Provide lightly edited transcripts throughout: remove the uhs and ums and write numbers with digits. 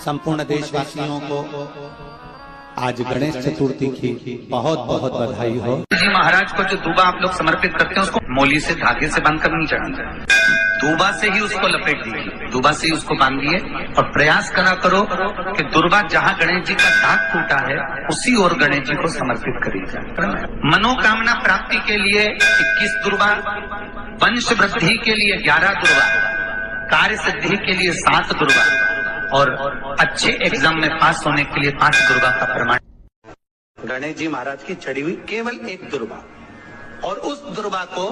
संपूर्ण देशवासियों को आज गणेश चतुर्थी की बहुत बहुत बधाई हो। जी महाराज को जो दूबा आप लोग समर्पित करते हैं उसको मोली से धागे से बांधकर नहीं चढ़ाना, दूबा से ही उसको लपेट दीजिए, दूबा से ही उसको बांधिए और प्रयास करा करो कि दुर्बा जहाँ गणेश जी का दाग फूटा है उसी ओर गणेश जी को समर्पित करिए। मनोकामना प्राप्ति के लिए 21 दुर्बा, वंश वृद्धि के लिए 11 दुर्बा, कार्य सिद्धि के लिए 7 दुर्बा और अच्छे एग्जाम में पास होने के लिए 5 दुर्बा का प्रमाण। गणेश जी महाराज की चढ़ी हुई केवल 1 दुर्बा और उस दुर्बा को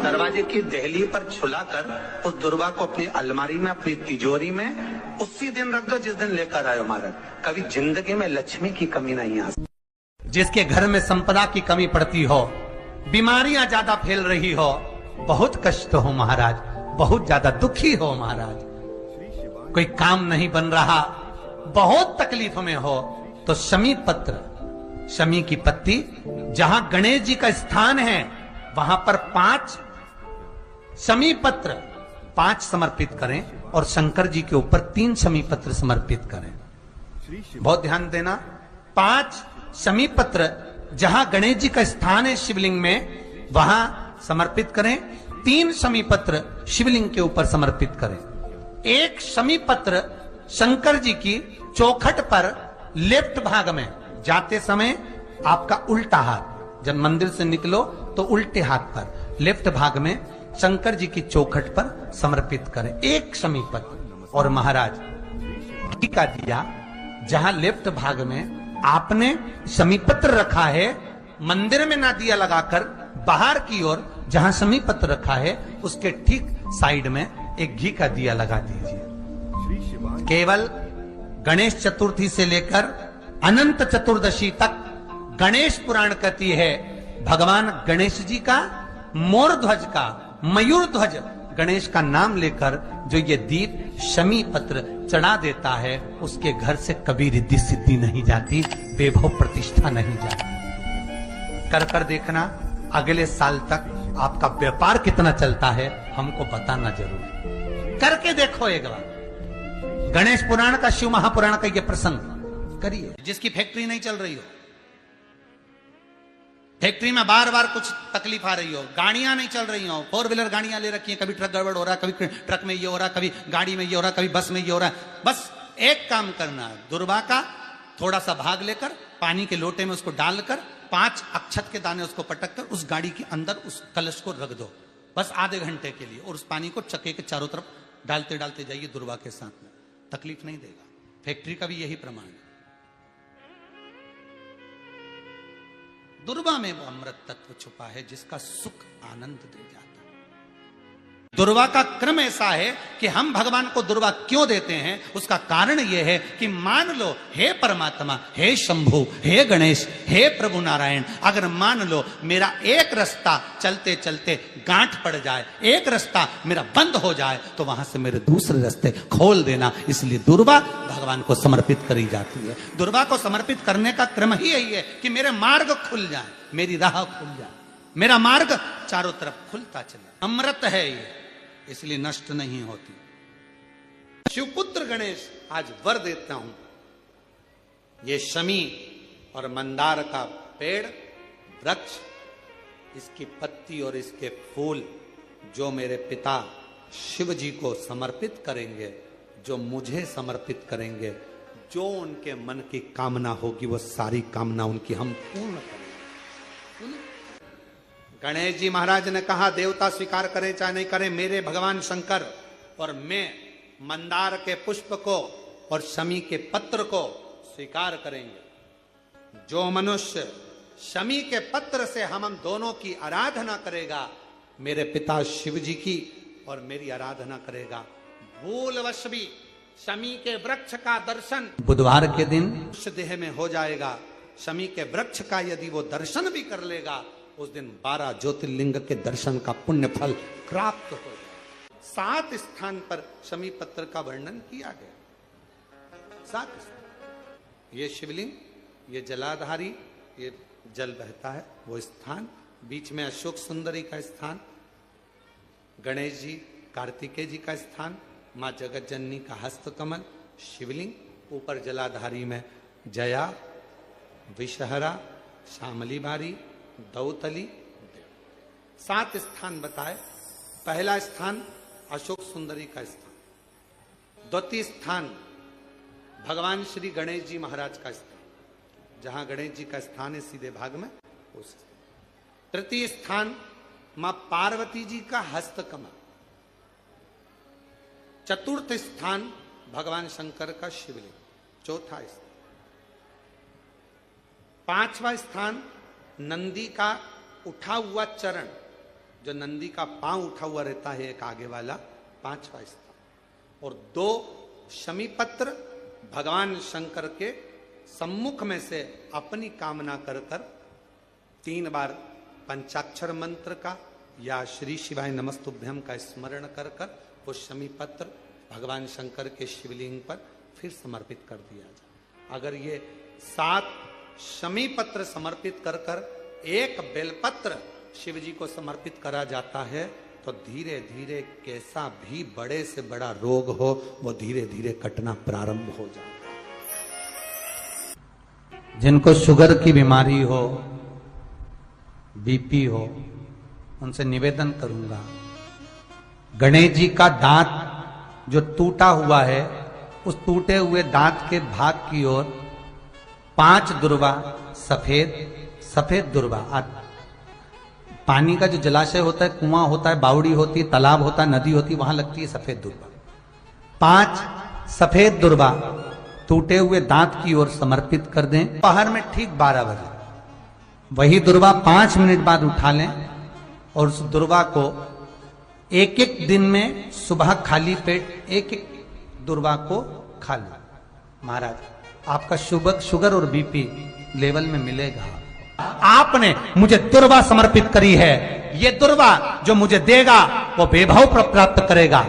दरवाजे की देहली पर छुलाकर उस दुर्बा को अपनी अलमारी में, अपनी तिजोरी में उसी दिन रख दो जिस दिन लेकर आयो महाराज। कभी जिंदगी में लक्ष्मी की कमी नहीं आ सकती। जिसके घर में संपदा की कमी पड़ती हो, बीमारियां ज्यादा फैल रही हो, बहुत कष्ट हो महाराज, बहुत ज्यादा दुखी हो महाराज, कोई काम नहीं बन रहा, बहुत तकलीफ में हो, तो शमी पत्र, शमी की पत्ती, जहां गणेश जी का स्थान है वहां पर 5 शमी पत्र 5 समर्पित करें और शंकर जी के ऊपर 3 शमी पत्र समर्पित करें। बहुत ध्यान देना, 5 शमी पत्र जहां गणेश जी का स्थान है शिवलिंग में वहां समर्पित करें, 3 शमी पत्र शिवलिंग के ऊपर समर्पित करें। 1 शमी पत्र शंकर जी की चौखट पर लेफ्ट भाग में, जाते समय आपका उल्टा हाथ, जब मंदिर से निकलो तो उल्टे हाथ पर लेफ्ट भाग में शंकर जी की चौखट पर समर्पित करें 1 शमी पत्र। और महाराज घी का दिया जहां लेफ्ट भाग में आपने शमी पत्र रखा है, मंदिर में ना दिया लगाकर बाहर की ओर जहां शमी पत्र रखा है उसके ठीक साइड में एक घी का दिया लगा दीजिए। केवल गणेश चतुर्थी से लेकर अनंत चतुर्दशी तक गणेश पुराण कहती है भगवान गणेश जी का, मोर ध्वज का, मयूर ध्वज गणेश का नाम लेकर जो ये दीप शमी पत्र चढ़ा देता है उसके घर से कभी रिद्धि सिद्धि नहीं जाती, वैभव प्रतिष्ठा नहीं जाती। कर कर देखना, अगले साल तक आपका व्यापार कितना चलता है हमको बताना जरूर, करके देखो एक बार। गणेश पुराण का, शिव महापुराण का ये प्रसंग करिए। जिसकी फैक्ट्री नहीं चल रही हो, फैक्ट्री में बार बार कुछ तकलीफ आ रही हो, गाड़ियां नहीं चल रही हो, 4 व्हीलर गाड़ियां ले रखी हैं, कभी ट्रक गड़बड़ हो रहा है, कभी ट्रक में ये हो रहा है, कभी गाड़ी में ये हो रहा है, कभी बस में ये हो रहा है, बस एक काम करना, दुर्बा का थोड़ा सा भाग लेकर पानी के लोटे में उसको डालकर 5 अक्षत के दाने उसको पटक कर उस गाड़ी के अंदर उस कलश को रख दो, बस आधे घंटे के लिए, और उस पानी को चक्के के चारों तरफ डालते डालते जाइए दुर्बा के साथ में, तकलीफ नहीं देगा। फैक्ट्री का भी यही प्रमाण है। दुर्बा में वो अमृत तत्व छुपा है जिसका सुख आनंद दे जाता है। दुर्बा का क्रम ऐसा है कि हम भगवान को दुर्बा क्यों देते हैं, उसका कारण यह है कि मान लो हे परमात्मा, हे शंभु, हे गणेश, हे प्रभु नारायण, अगर मान लो मेरा एक रास्ता चलते चलते गांठ पड़ जाए, एक रास्ता मेरा बंद हो जाए, तो वहां से मेरे दूसरे रास्ते खोल देना। इसलिए दुर्बा भगवान को समर्पित करी जाती है। दुर्बा को समर्पित करने का क्रम ही यही है कि मेरे मार्ग खुल जाए, मेरी राह खुल जाए, मेरा मार्ग चारों तरफ खुलता चले। अमृत है ये, इसलिए नष्ट नहीं होती। शिवपुत्र गणेश आज वर देता हूं, ये शमी और मंदार का पेड़, वृक्ष, इसकी पत्ती और इसके फूल जो मेरे पिता शिव जी को समर्पित करेंगे, जो मुझे समर्पित करेंगे, जो उनके मन की कामना होगी वो सारी कामना उनकी हम पूर्ण करेंगे। गणेश जी महाराज ने कहा देवता स्वीकार करे चाहे नहीं करे, मेरे भगवान शंकर और मैं मंदार के पुष्प को और शमी के पत्र को स्वीकार करेंगे। जो मनुष्य शमी के पत्र से हम दोनों की आराधना करेगा, मेरे पिता शिव जी की और मेरी आराधना करेगा, भूलवश भी शमी के वृक्ष का दर्शन बुधवार के दिन उस देह में हो जाएगा। शमी के वृक्ष का यदि वो दर्शन भी कर लेगा, उस दिन 12 ज्योतिर्लिंग के दर्शन का पुण्य फल प्राप्त हो जाए। 7 स्थान पर शमी पत्र का वर्णन किया गया। 7 स्थान, ये शिवलिंग, ये जलाधारी, ये जल बहता है वो स्थान, बीच में अशोक सुंदरी का स्थान, गणेश जी कार्तिकेय जी का स्थान, माँ जगत जननी का हस्त कमल, शिवलिंग ऊपर जलाधारी में जया, विषहरा, श्यामली बारी, दौतली, 7 स्थान बताए। पहला स्थान अशोक सुंदरी का स्थान, द्वितीय स्थान भगवान श्री गणेश जी महाराज का स्थान, जहां गणेश जी का स्थान है सीधे भाग में उस। तृतीय स्थान मां पार्वती जी का हस्तकमल। चतुर्थ स्थान भगवान शंकर का शिवलिंग। चौथा स्थान। पांचवा स्थान नंदी का उठा हुआ चरण, जो नंदी का पांव उठा हुआ रहता है एक आगे वाला, पांचवा स्थान। और 2 शमीपत्र भगवान शंकर के सम्मुख में से अपनी कामना कर 3 बार पंचाक्षर मंत्र का या श्री शिवाय नमस्तुभ्यम का स्मरण कर वो शमीपत्र भगवान शंकर के शिवलिंग पर फिर समर्पित कर दिया जाए। अगर ये 7 शमीपत्र समर्पित कर एक बेलपत्र शिव जी को समर्पित करा जाता है तो धीरे धीरे कैसा भी बड़े से बड़ा रोग हो वो धीरे धीरे कटना प्रारंभ हो जाता है। जिनको शुगर की बीमारी हो, बीपी हो, उनसे निवेदन करूंगा, गणेश जी का दांत जो टूटा हुआ है, उस टूटे हुए दांत के भाग की ओर 5 दुर्वा सफेद दुर्वा, पानी का जो जलाशय होता है, कुआं होता है, बावड़ी होती है, तालाब होता है, नदी होती है, वहां लगती है सफेद दुर्वा। 5 सफेद दुर्वा टूटे हुए दांत की ओर समर्पित कर दें। दोपहर में ठीक 12 बजे वही दुर्वा 5 मिनट बाद उठा लें और उस दुर्वा को एक दिन में सुबह खाली पेट एक दुर्वा को खा लें। महाराज, आपका शुगर और बीपी लेवल में मिलेगा। आपने मुझे दुर्वा समर्पित करी है, ये दुर्वा जो मुझे देगा वो वैभव प्राप्त करेगा।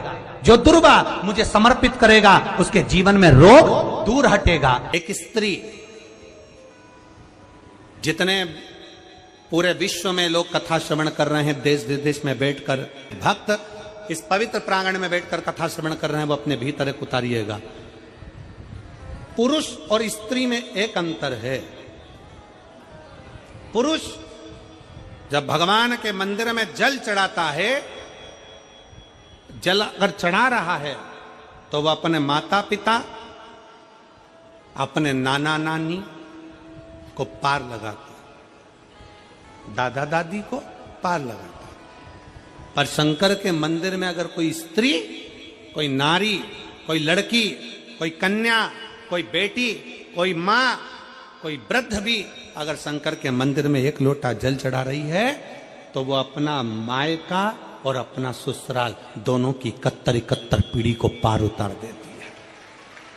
जो दुर्वा मुझे समर्पित करेगा उसके जीवन में रोग दूर हटेगा। एक स्त्री, जितने पूरे विश्व में लोग कथा श्रवण कर रहे हैं, देश विदेश में बैठकर भक्त इस पवित्र प्रांगण में बैठकर कथा श्रवण कर रहे हैं, वो अपने भीतर एक उतारिएगा। पुरुष और स्त्री में एक अंतर है। पुरुष जब भगवान के मंदिर में जल चढ़ाता है, जल अगर चढ़ा रहा है तो वह अपने माता पिता, अपने नाना नानी को पार लगाता है, दादा दादी को पार लगाता है। पर शंकर के मंदिर में अगर कोई स्त्री, कोई नारी, कोई लड़की, कोई कन्या, कोई बेटी, कोई मां, कोई वृद्ध भी अगर शंकर के मंदिर में एक लोटा जल चढ़ा रही है तो वो अपना मायका और अपना ससुराल दोनों की 71 पीढ़ी को पार उतार देती है।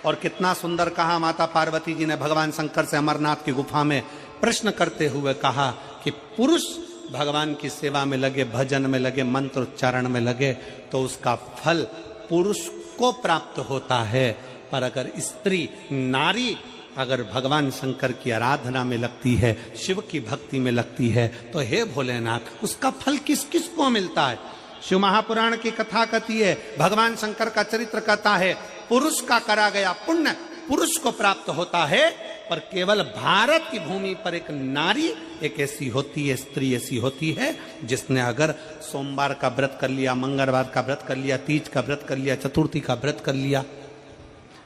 और कितना सुंदर कहा माता पार्वती जी ने भगवान शंकर से अमरनाथ की गुफा में प्रश्न करते हुए कहा कि पुरुष भगवान की सेवा में लगे, भजन में लगे, मंत्र उच्चारण में लगे तो उसका फल पुरुष को प्राप्त होता है। पर अगर स्त्री, नारी अगर भगवान शंकर की आराधना में लगती है, शिव की भक्ति में लगती है तो हे भोलेनाथ, उसका फल किस किस को मिलता है? शिव महापुराण की कथा कहती है, भगवान शंकर का चरित्र कहता है, पुरुष का करा गया पुण्य पुरुष को प्राप्त होता है। पर केवल भारत की भूमि पर एक नारी एक ऐसी होती है, स्त्री ऐसी होती है जिसने अगर सोमवार का व्रत कर लिया, मंगलवार का व्रत कर लिया, तीज का व्रत कर लिया, चतुर्थी का व्रत कर लिया,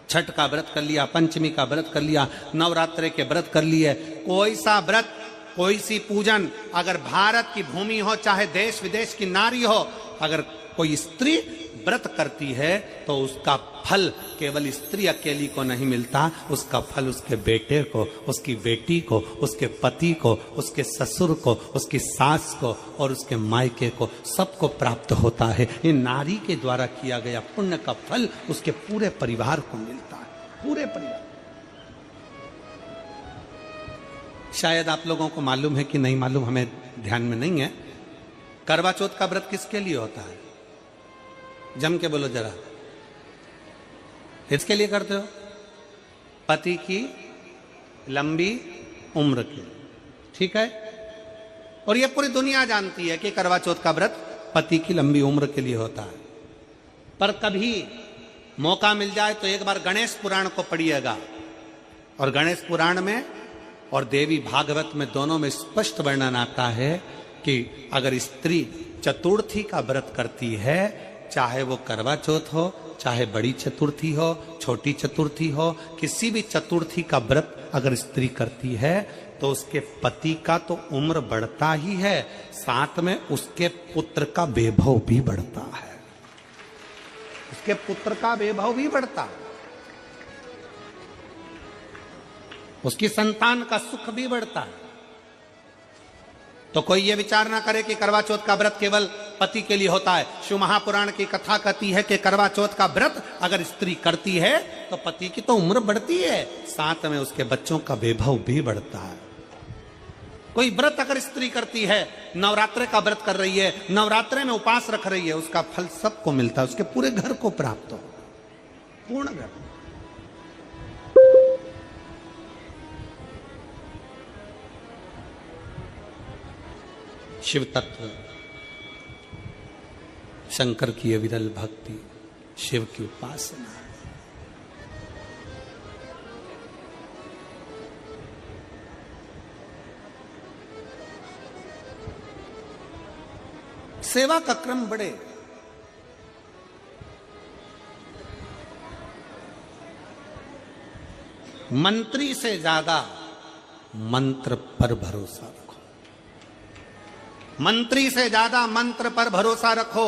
छठ का व्रत कर लिया, पंचमी का व्रत कर लिया, नवरात्रे के व्रत कर लिए, कोई सा व्रत, कोई सी पूजन अगर भारत की भूमि हो, चाहे देश विदेश की नारी हो, अगर कोई स्त्री व्रत करती है तो उसका फल केवल स्त्री अकेली को नहीं मिलता, उसका फल उसके बेटे को, उसकी बेटी को, उसके पति को, उसके ससुर को, उसकी सास को और उसके मायके को, सबको प्राप्त होता है। ये नारी के द्वारा किया गया पुण्य का फल उसके पूरे परिवार को मिलता है, पूरे परिवार। शायद आप लोगों को मालूम है कि नहीं मालूम, हमें ध्यान में नहीं है, करवा चौथ का व्रत किसके लिए होता है? जम के बोलो जरा, इसके लिए करते हो? पति की लंबी उम्र के, ठीक है? और ये पूरी दुनिया जानती है कि करवा चौथ का व्रत पति की लंबी उम्र के लिए होता है। पर कभी मौका मिल जाए तो एक बार गणेश पुराण को पढ़िएगा, और गणेश पुराण में और देवी भागवत में दोनों में स्पष्ट वर्णन आता है कि अगर स्त्री चतुर्थी का व्रत करती है, चाहे वो करवा चौथ हो, चाहे बड़ी चतुर्थी हो, छोटी चतुर्थी हो, किसी भी चतुर्थी का व्रत अगर स्त्री करती है तो उसके पति का तो उम्र बढ़ता ही है, साथ में उसके पुत्र का वैभव भी बढ़ता है, उसके पुत्र का वैभव भी बढ़ता है, उसकी संतान का सुख भी बढ़ता है। तो कोई ये विचार ना करे कि करवा चौथ का व्रत केवल पति के लिए होता है। शिव महापुराण की कथा कहती है कि करवा चौथ का व्रत अगर स्त्री करती है तो पति की तो उम्र बढ़ती है, साथ में उसके बच्चों का वैभव भी बढ़ता है। कोई व्रत अगर स्त्री करती है, नवरात्रे का व्रत कर रही है, नवरात्रे में उपवास रख रही है, उसका फल सबको मिलता है, उसके पूरे घर को प्राप्त हो, पूर्ण घर। शिव तत्व, शंकर की अविरल भक्ति, शिव की उपासना, सेवा का क्रम बढ़े। मंत्री से ज्यादा मंत्र पर भरोसा रखो, मंत्री से ज्यादा मंत्र पर भरोसा रखो,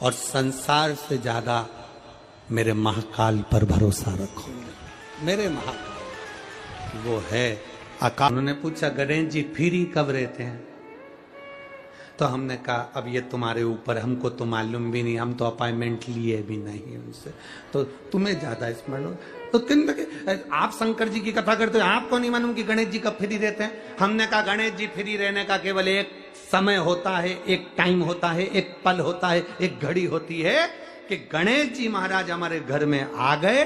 और संसार से ज्यादा मेरे महाकाल पर भरोसा रखो। मेरे महाकाल वो है अकाल। उन्होंने पूछा गणेश जी फ्री कब रहते हैं? तो हमने कहा अब ये तुम्हारे ऊपर, हमको तो मालूम भी नहीं, हम तो अपॉइंटमेंट लिए भी नहीं उनसे, तो तुम्हें ज्यादा स्मरण हो। तो आप शंकर जी की कथा करते हो, आपको नहीं मालूम कि गणेश जी कब फ्री रहते हैं? हमने कहा गणेश जी फ्री रहने का केवल एक समय होता है, एक टाइम होता है, एक पल होता है, एक घड़ी होती है कि गणेश जी महाराज हमारे घर में आ गए।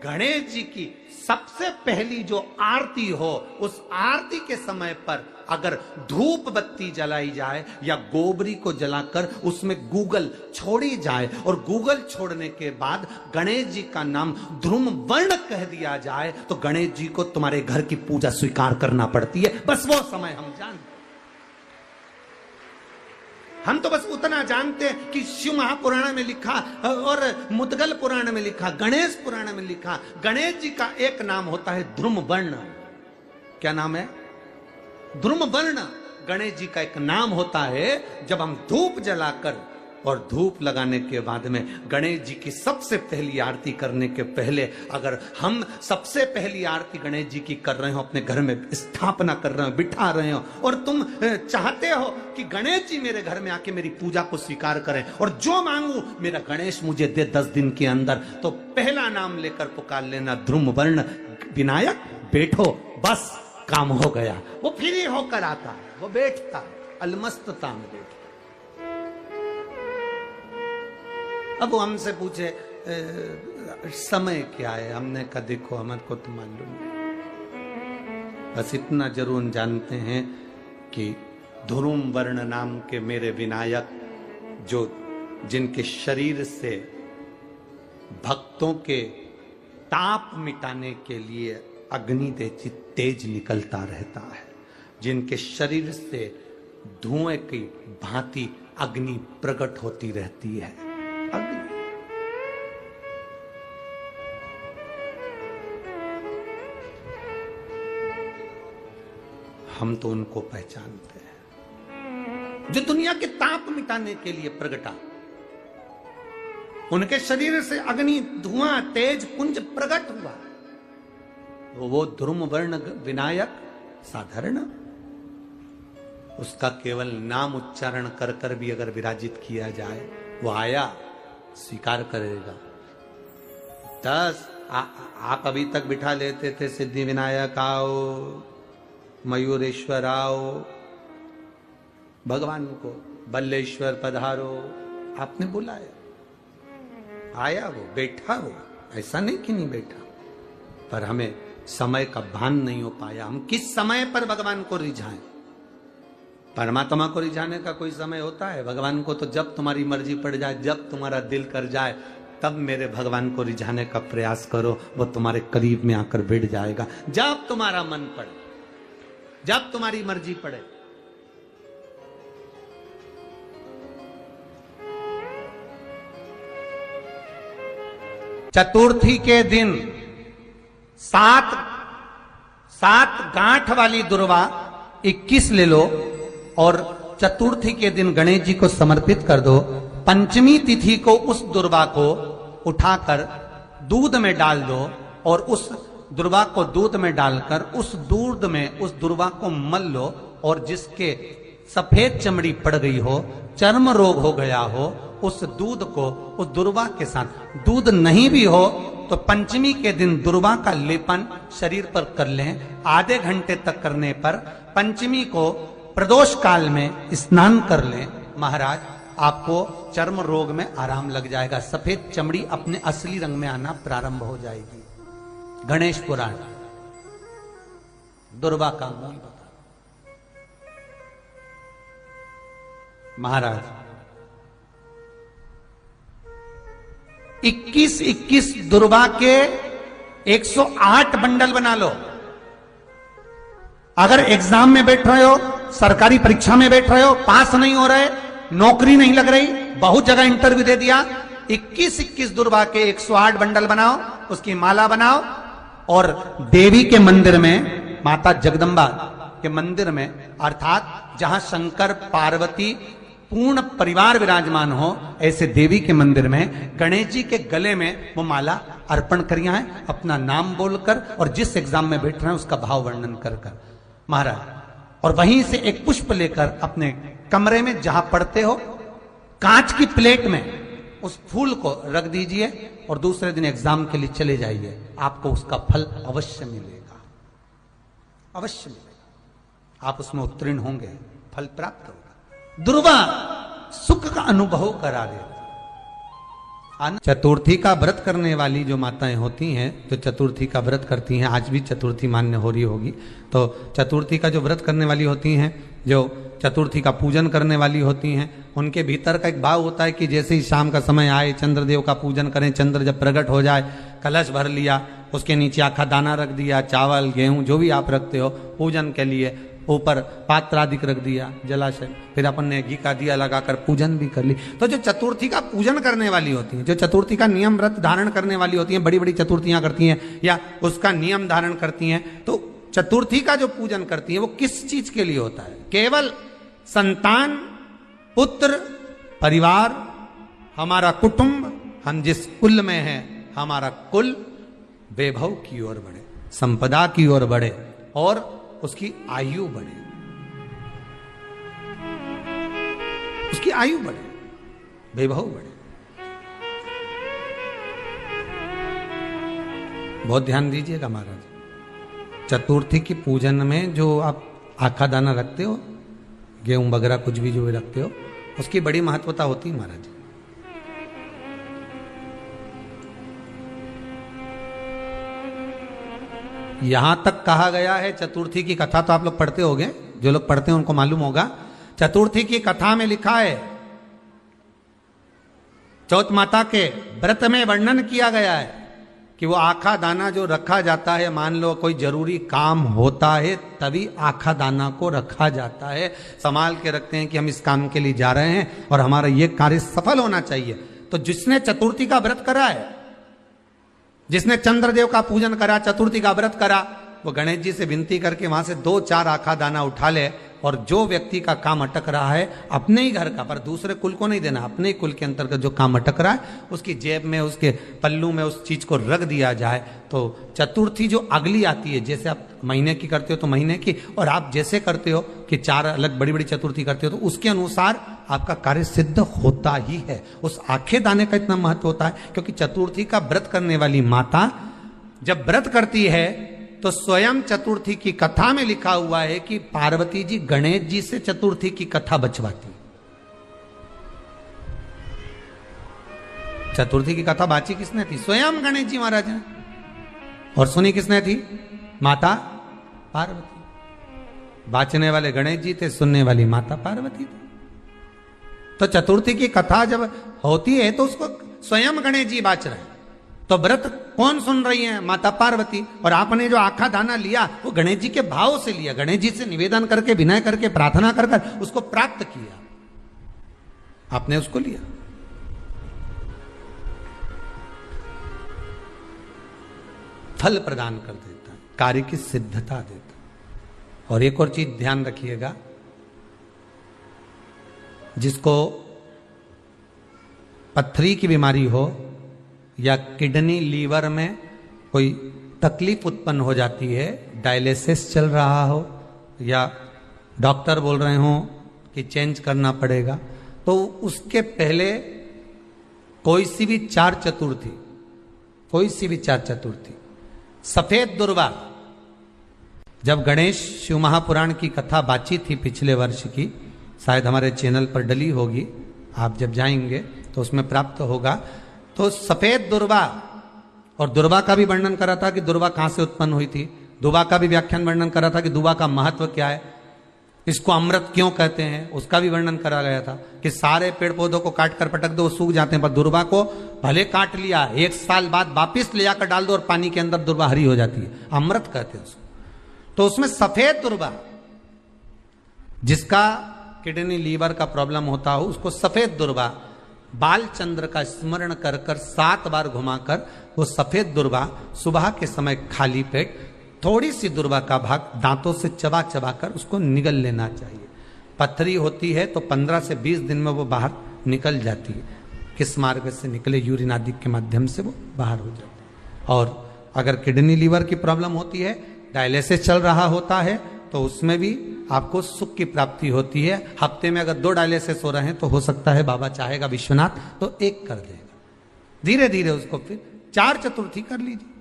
गणेश जी की सबसे पहली जो आरती हो, उस आरती के समय पर अगर धूप बत्ती जलाई जाए या गोबरी को जलाकर उसमें गूगल छोड़ी जाए, और गूगल छोड़ने के बाद गणेश जी का नाम ध्रुम वर्ण कह दिया जाए, तो गणेश जी को तुम्हारे घर की पूजा स्वीकार करना पड़ती है। बस वो समय हम जानते, हम तो बस उतना जानते हैं कि शिव महापुराण में लिखा और मुद्गल पुराण में लिखा, गणेश पुराण में लिखा, गणेश जी का एक नाम होता है ध्रुम वर्ण। क्या नाम है? ध्रुम वर्ण गणेश जी का एक नाम होता है। जब हम धूप जलाकर और धूप लगाने के बाद में गणेश जी की सबसे पहली आरती करने के पहले अगर हम सबसे पहली आरती गणेश जी की कर रहे हो, अपने घर में स्थापना कर रहे हो, बिठा रहे हो, और तुम चाहते हो कि गणेश जी मेरे घर में आके मेरी पूजा को स्वीकार करें और जो मांगू मेरा गणेश मुझे दे 10 दिन के अंदर, तो पहला नाम लेकर पुकार लेना ध्रुम वर्ण विनायक, बैठो, बस काम हो गया। वो फ्री होकर आता है, वो बैठता है, अलमस्तता में बैठता। अब वो हमसे पूछे समय क्या है? हमने कहा देखो हमारे को तो मालूम नहीं, बस इतना जरूर जानते हैं कि ध्रुम वर्ण नाम के मेरे विनायक, जो जिनके शरीर से भक्तों के ताप मिटाने के लिए अग्नि तेज निकलता रहता है, जिनके शरीर से धुएं की भांति अग्नि प्रकट होती रहती है। अग्नि हम तो उनको पहचानते हैं जो दुनिया के ताप मिटाने के लिए प्रगटा। उनके शरीर से अग्नि धुआं तेज पुंज प्रकट हुआ। वो ध्रुम वर्ण विनायक साधारण, उसका केवल नाम उच्चारण कर कर भी अगर विराजित किया जाए, वो आया स्वीकार करेगा। 10 आप अभी तक बिठा लेते थे सिद्धि विनायक आओ, मयूरेश्वर आओ, भगवान को बल्लेश्वर पधारो, आपने बुलाया, आया, वो बैठा, वो ऐसा नहीं कि नहीं बैठा, पर हमें समय का भान नहीं हो पाया। हम किस समय पर भगवान को रिझाएं? परमात्मा को रिझाने का कोई समय होता है? भगवान को तो जब तुम्हारी मर्जी पड़ जाए, जब तुम्हारा दिल कर जाए, तब मेरे भगवान को रिझाने का प्रयास करो, वो तुम्हारे करीब में आकर बैठ जाएगा। जब तुम्हारा मन पड़े, जब तुम्हारी मर्जी पड़े। चतुर्थी के दिन सात गांठ वाली दुर्वा 21 ले लो और चतुर्थी के दिन गणेश जी को समर्पित कर दो। पंचमी तिथि को उस दुर्वा को उठाकर दूध में डाल दो और उस दुर्वा को दूध में डालकर उस दूध में उस दुर्वा को मल लो, और जिसके सफेद चमड़ी पड़ गई हो, चर्म रोग हो गया हो, उस दूध को उस दुर्वा के साथ, दूध नहीं भी हो तो पंचमी के दिन दुर्वा का लेपन शरीर पर कर लें। आधे घंटे तक करने पर पंचमी को प्रदोष काल में स्नान कर लें। महाराज, आपको चर्म रोग में आराम लग जाएगा, सफेद चमड़ी अपने असली रंग में आना प्रारंभ हो जाएगी। गणेश पुराण दुर्वा का मूल बता। महाराज, 21 दुर्वा के 108 बंडल बना लो। अगर एग्जाम में बैठ रहे हो, सरकारी परीक्षा में बैठ रहे हो, पास नहीं हो रहे, नौकरी नहीं लग रही, बहुत जगह इंटरव्यू दे दिया, 21 दुर्वा के 108 बंडल बनाओ, उसकी माला बनाओ और देवी के मंदिर में, माता जगदम्बा के मंदिर में, अर्थात जहां शंकर पार्वती पूर्ण परिवार विराजमान हो, ऐसे देवी के मंदिर में गणेश जी के गले में वो माला अर्पण करिया है, अपना नाम बोलकर और जिस एग्जाम में बैठ रहे हैं उसका भाव वर्णन कर महाराज, और वहीं से एक पुष्प लेकर अपने कमरे में जहां पढ़ते हो कांच की प्लेट में उस फूल को रख दीजिए और दूसरे दिन एग्जाम के लिए चले जाइए। आपको उसका फल अवश्य मिलेगा, अवश्य मिलेगा। आप उसमें उत्तीर्ण होंगे, फल प्राप्त होगा। दुर्वा सुख का अनुभव करा देता। चतुर्थी का व्रत करने वाली जो माताएं होती हैं, जो चतुर्थी का व्रत करती हैं, आज भी चतुर्थी मान्य हो रही होगी, तो चतुर्थी का जो व्रत करने वाली होती हैं, जो चतुर्थी का पूजन करने वाली होती हैं, उनके भीतर का एक भाव होता है कि जैसे ही शाम का समय आए चंद्रदेव का पूजन करें, चंद्र जब प्रकट हो जाए, कलश भर लिया, उसके नीचे आखा दाना रख दिया, चावल गेहूं जो भी आप रखते हो पूजन के लिए, ऊपर पात्र आदि रख दिया, जलाशय, फिर अपन ने घी का दिया लगाकर पूजन भी कर ली। तो जो चतुर्थी का पूजन करने वाली होती हैं, जो चतुर्थी का नियम व्रत धारण करने वाली होती हैं, बड़ी बड़ी चतुर्थियां करती हैं या उसका नियम धारण करती हैं, तो चतुर्थी का जो पूजन करती है वो किस चीज के लिए होता है? केवल संतान, पुत्र, परिवार, हमारा कुटुंब, हम जिस कुल में हैं, हमारा कुल वैभव की ओर बढ़े, संपदा की ओर बढ़े और उसकी आयु बढ़े, उसकी आयु बढ़े, वैभव बढ़े। बहुत ध्यान दीजिएगा महाराज, चतुर्थी की पूजन में जो आप आखा दाना रखते हो, गेहूं वगैरह कुछ भी जो भी रखते हो, उसकी बड़ी महत्वता होती है महाराज। यहां तक कहा गया है, चतुर्थी की कथा तो आप लोग पढ़ते होंगे, जो लोग पढ़ते हैं उनको मालूम होगा, चतुर्थी की कथा में लिखा है, चौथ माता के व्रत में वर्णन किया गया है कि वो आखा दाना जो रखा जाता है, मान लो कोई जरूरी काम होता है तभी आखा दाना को रखा जाता है, संभाल के रखते हैं कि हम इस काम के लिए जा रहे हैं और हमारा ये कार्य सफल होना चाहिए। तो जिसने चतुर्थी का व्रत करा है, जिसने चंद्रदेव का पूजन करा, चतुर्थी का व्रत करा, वो गणेश जी से विनती करके वहां से 2-4 आखा दाना उठा ले, और जो व्यक्ति का काम अटक रहा है अपने ही घर का, पर दूसरे कुल को नहीं देना, अपने ही कुल के अंतर्गत जो काम अटक रहा है उसकी जेब में, उसके पल्लू में उस चीज को रख दिया जाए। तो चतुर्थी जो अगली आती है, जैसे आप महीने की करते हो तो महीने की, और आप जैसे करते हो कि 4 अलग बड़ी बड़ी चतुर्थी करते हो, तो उसके अनुसार आपका कार्य सिद्ध होता ही है। उस आखे दाने का इतना महत्व होता है क्योंकि चतुर्थी का व्रत करने वाली माता जब व्रत करती है तो स्वयं चतुर्थी की कथा में लिखा हुआ है कि पार्वती जी गणेश जी से चतुर्थी की कथा बचवाती। चतुर्थी की कथा बाची किसने थी? स्वयं गणेश जी महाराज ने। और सुनी किसने थी? माता पार्वती। बाचने वाले गणेश जी थे, सुनने वाली माता पार्वती थी। तो चतुर्थी की कथा जब होती है तो उसको स्वयं गणेश जी बाच रहे हैं, तो व्रत कौन सुन रही है? माता पार्वती। और आपने जो आखा दाना लिया वो गणेश जी के भाव से लिया, गणेश जी से निवेदन करके, विनय करके, प्रार्थना कर कर उसको प्राप्त किया, आपने उसको लिया। फल प्रदान कर देता है, कार्य की सिद्धता देता है। और एक और चीज ध्यान रखिएगा, जिसको पथरी की बीमारी हो या किडनी लीवर में कोई तकलीफ उत्पन्न हो जाती है, डायलिसिस चल रहा हो या डॉक्टर बोल रहे हो कि चेंज करना पड़ेगा, तो उसके पहले कोई सी भी चार चतुर्थी सफेद दुर्वा, जब गणेश शिव महापुराण की कथा बाची थी पिछले वर्ष की, शायद हमारे चैनल पर डली होगी, आप जब जाएंगे तो उसमें प्राप्त होगा। तो सफेद दुर्वा, और दुर्वा का भी वर्णन करा था कि दुर्वा कहां से उत्पन्न हुई थी, दुबा का भी व्याख्यान वर्णन करा था कि दुबा का महत्व क्या है, इसको अमृत क्यों कहते हैं, उसका भी वर्णन करा गया था कि सारे पेड़ पौधों को काट कर पटक दो वो सूख जाते हैं, पर दुर्वा को भले काट लिया, 1 साल बाद वापिस ले जाकर डाल दो और पानी के अंदर दुर्वा हरी हो जाती है, अमृत कहते हैं उसको। तो उसमें सफेद दुर्वा, जिसका किडनी लीवर का प्रॉब्लम होता हो, उसको सफेद दुर्वा बालचंद्र का स्मरण कर कर 7 बार घुमाकर वो सफेद दुर्वा सुबह के समय खाली पेट थोड़ी सी दुर्वा का भाग दांतों से चबा चबा कर उसको निगल लेना चाहिए। पथरी होती है तो 15 से 20 दिन में वो बाहर निकल जाती है, किस मार्ग से निकले, यूरिन आदि के माध्यम से वो बाहर हो जाती है। और अगर किडनी लीवर की प्रॉब्लम होती है, डायलिसिस चल रहा होता है, तो उसमें भी आपको सुख की प्राप्ति होती है। हफ्ते में अगर 2 डायलिसिस हो रहे हैं तो हो सकता है बाबा चाहेगा विश्वनाथ तो 1 कर देगा, धीरे धीरे उसको फिर 4 चतुर्थी कर लीजिए।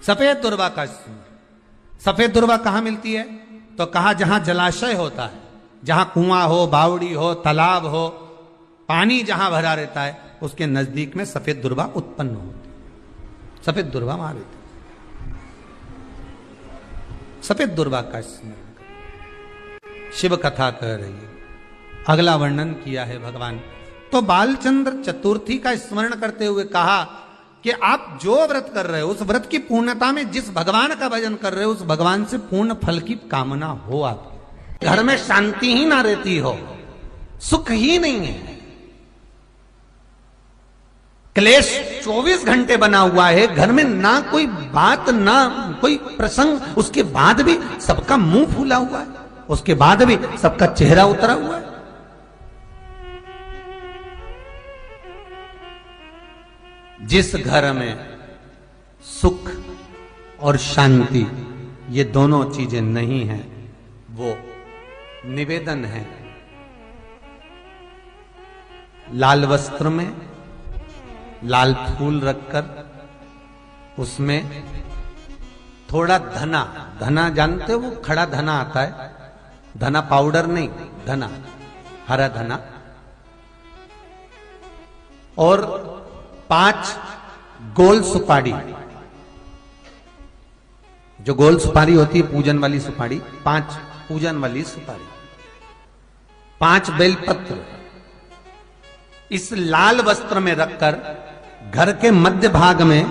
सफेद दुर्वा का, सफेद दुर्वा कहां मिलती है? तो कहा जहां जलाशय होता है, जहां कुआं हो, बावड़ी हो, तालाब हो, पानी जहां भरा रहता है, उसके नजदीक में सफेद दुर्वा उत्पन्न होती है। सफेद दुर्वा वहां रहती है। सफेद दुर्वा का स्मरण शिव कथा कह रही है। अगला वर्णन किया है भगवान। तो बालचंद्र चतुर्थी का स्मरण करते हुए कहा कि आप जो व्रत कर रहे हो, उस व्रत की पूर्णता में जिस भगवान का भजन कर रहे हो, उस भगवान से पूर्ण फल की कामना हो। आपके घर में शांति ही ना रहती हो, सुख ही नहीं है, क्लेश 24 घंटे बना हुआ है, घर में ना कोई बात ना कोई प्रसंग, उसके बाद भी सबका मुंह फूला हुआ है, उसके बाद भी सबका चेहरा उतरा हुआ है। जिस घर में सुख और शांति ये दोनों चीजें नहीं हैं, वो निवेदन है लाल वस्त्र में लाल फूल रखकर उसमें थोड़ा धना, धना जानते हो, वो खड़ा धना आता है, धना पाउडर नहीं, धना, हरा धना, और 5 गोल सुपारी, जो गोल सुपारी होती है पूजन वाली सुपारी, 5 पूजन वाली सुपारी, 5 बेलपत्र इस लाल वस्त्र में रखकर घर के मध्य भाग में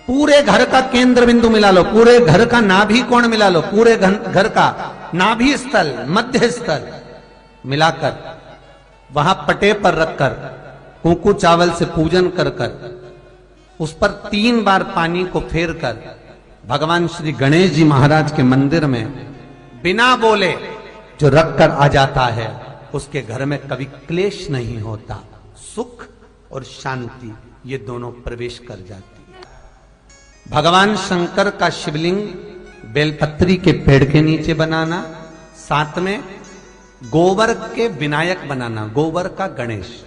पूरे घर का केंद्र बिंदु मिला लो, पूरे घर का नाभि कोण मिला लो, पूरे घर का नाभि स्थल, मध्य स्थल मिलाकर वहां पटे पर रखकर कुंकू चावल से पूजन कर कर उस पर 3 बार पानी को फेर कर भगवान श्री गणेश जी महाराज के मंदिर में बिना बोले जो रख कर आ जाता है, उसके घर में कभी क्लेश नहीं होता, सुख और शांति ये दोनों प्रवेश कर जाती है। भगवान शंकर का शिवलिंग बेलपत्री के पेड़ के नीचे बनाना, साथ में गोबर के विनायक बनाना, गोबर का गणेश,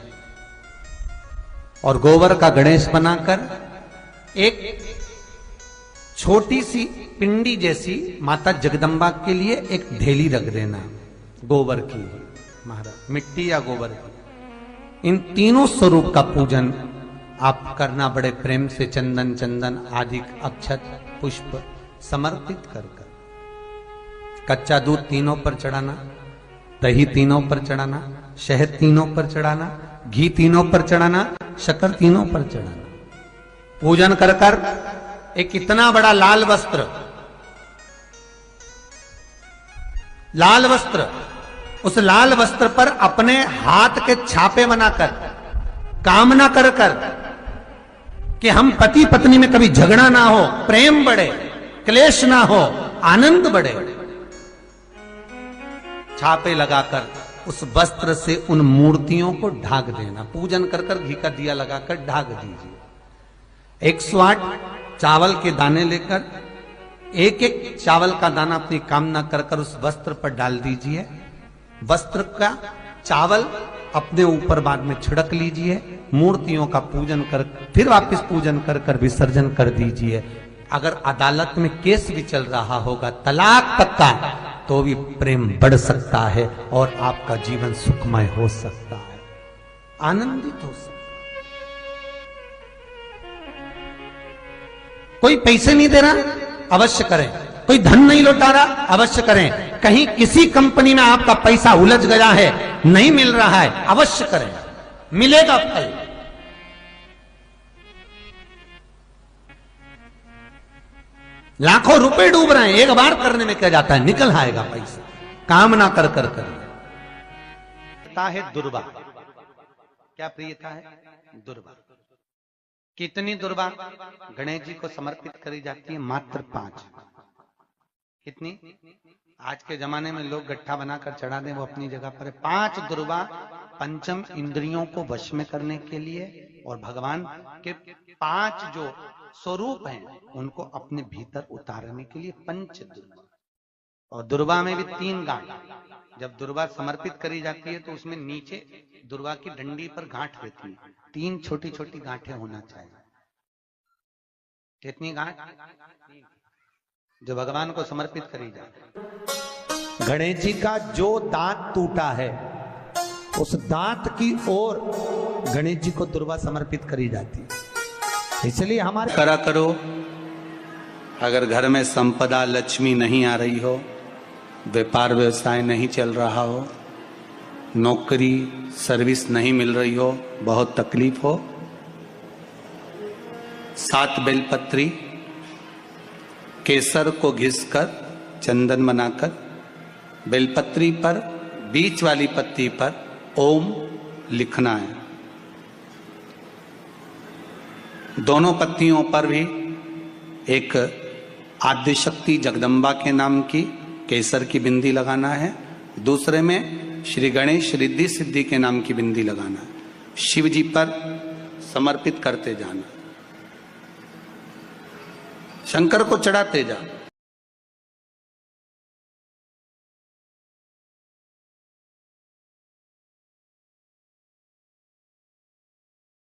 और गोबर का गणेश बनाकर एक छोटी सी पिंडी जैसी माता जगदम्बा के लिए एक ढेली रख देना, गोबर की, महाराज मिट्टी या गोबर की। इन तीनों स्वरूप का पूजन आप करना बड़े प्रेम से, चंदन चंदन आदि अक्षत पुष्प समर्पित कर कर, कच्चा दूध तीनों पर चढ़ाना, दही तीनों पर चढ़ाना, शहद तीनों पर चढ़ाना, घी तीनों पर चढ़ाना, शक्कर तीनों पर चढ़ाना। पूजन कर कर एक इतना बड़ा लाल वस्त्र, उस लाल वस्त्र पर अपने हाथ के छापे बनाकर कामना कर कर कि हम पति पत्नी में कभी झगड़ा ना हो, प्रेम बढ़े, क्लेश ना हो, आनंद बढ़े, छापे लगाकर उस वस्त्र से उन मूर्तियों को ढाक देना। पूजन कर कर घी का दिया लगाकर ढाक दीजिए। 108 चावल के दाने लेकर एक एक चावल का दाना अपनी कामना कर कर उस वस्त्र पर डाल दीजिए। वस्त्र का चावल अपने ऊपर बाद में छिड़क लीजिए। मूर्तियों का पूजन कर फिर वापस पूजन कर कर विसर्जन कर दीजिए। अगर अदालत में केस भी चल रहा होगा तलाक तक का, तो भी प्रेम बढ़ सकता है और आपका जीवन सुखमय हो सकता है, आनंदित हो सकता है। कोई पैसे नहीं दे रहा, अवश्य करें। कोई धन नहीं लौटा रहा, अवश्य करें। कहीं किसी कंपनी में आपका पैसा उलझ गया है, नहीं मिल रहा है, अवश्य करें, मिलेगा फल। लाखों रुपए डूब रहे हैं, एक बार करने में क्या जाता है, निकल आएगा पैसा। कामना कर कर है दुर्वा। क्या प्रियता है? दुर्वा। कितनी दुर्वा गणेश जी को समर्पित करी जाती है? मात्र 5। कितनी? आज के जमाने में लोग गट्ठा बनाकर चढ़ा दें, वो अपनी जगह पर है। 5 दुर्वा पंचम इंद्रियों को वश में करने के लिए और भगवान के 5 जो स्वरूप हैं उनको अपने भीतर उतारने के लिए 5 दुर्वा। और दुर्वा में भी 3 गांठ। जब दुर्वा समर्पित करी जाती है तो उसमें नीचे दुर्वा की डंडी पर गांठ रहती है, 3 छोटी छोटी गांठें होना चाहिए। कितनी गांठ? जो भगवान को समर्पित करी जाए। गणेश जी का जो दांत टूटा है उस दांत की ओर गणेश जी को दुर्वा समर्पित करी जाती है। इसलिए हमारे करा करो। अगर घर में संपदा लक्ष्मी नहीं आ रही हो, व्यापार व्यवसाय नहीं चल रहा हो, नौकरी सर्विस नहीं मिल रही हो, बहुत तकलीफ हो, 7 बेलपत्री केसर को घिसकर चंदन बनाकर बेलपत्री पर बीच वाली पत्ती पर ओम लिखना है। दोनों पत्तियों पर भी एक आद्यशक्ति जगदम्बा के नाम की केसर की बिंदी लगाना है, दूसरे में श्री गणेश रिद्धि सिद्धि के नाम की बिंदी लगाना है। शिव जी पर समर्पित करते जाना, शंकर को चढ़ाते जा।